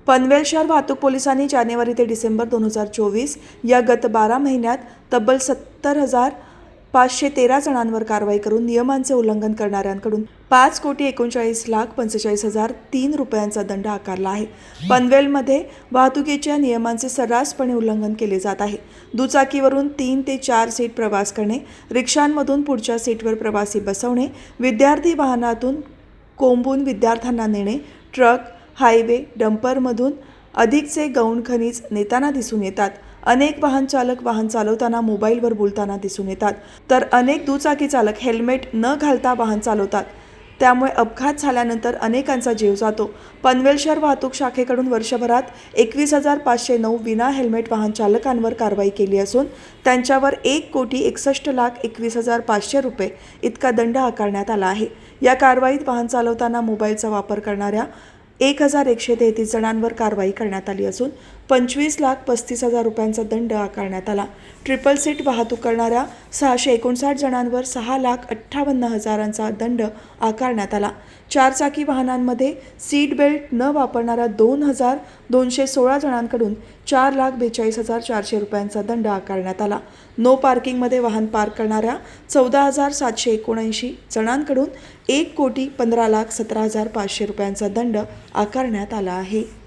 पनवेल शहर वाहतूक पोलिसांनी जानेवारी ते डिसेंबर 2024 या गत 12 महिन्यात तब्बल 70,513 जणांवर कारवाई करून नियमांचे उल्लंघन करणाऱ्यांकडून 5,39,45,003 रुपयांचा दंड आकारला आहे। पनवेलमध्ये वाहतुकीच्या नियमांचे सर्रासपणे उल्लंघन केले जात आहे। दुचाकीवरून 3 ते 4 सीट प्रवास करणे, रिक्षांमधून पुढच्या सीटवर प्रवासी बसवणे, विद्यार्थी वाहनातून कोंबून विद्यार्थ्यांना नेणे, ट्रक, हायवे, डंपरमधून अधिकचे गौण खनिज नेताना दिसून येतात। अनेक वाहन चालक वाहन चालवताना मोबाईलवर बोलताना दिसून येतात, तर अनेक दुचाकी चालक हेल्मेट न घालता वाहन चालवतात। त्यामुळे अपघात झाल्यानंतर अनेकांचा जीव जातो। पनवेल शहर वाहतूक शाखेकडून वर्षभरात 21,509 विना हेल्मेट वाहन चालकांवर कारवाई केली असून त्यांच्यावर 1,61,21,500 रुपये इतका दंड आकारण्यात आला आहे। या कारवाईत वाहन चालवताना मोबाईलचा वापर करणाऱ्या 1,133 जणांवर कारवाई करण्यात आली असून 25,35,000 रुपयांचा दंड आकारण्यात आला। ट्रिपल सीट वाहतूक करणाऱ्या 659 जणांवर 6,58,000चा दंड आकारण्यात आला। चारचाकी वाहनांमध्ये सीट बेल्ट न वापरणाऱ्या 2,216 जणांकडून 4,42,400 रुपयांचा दंड आकारण्यात आला। नो पार्किंगमध्ये वाहन पार्क करणाऱ्या 14,779 जणांकडून 1,15,17,500 रुपयांचा दंड आकारण्यात आला आहे।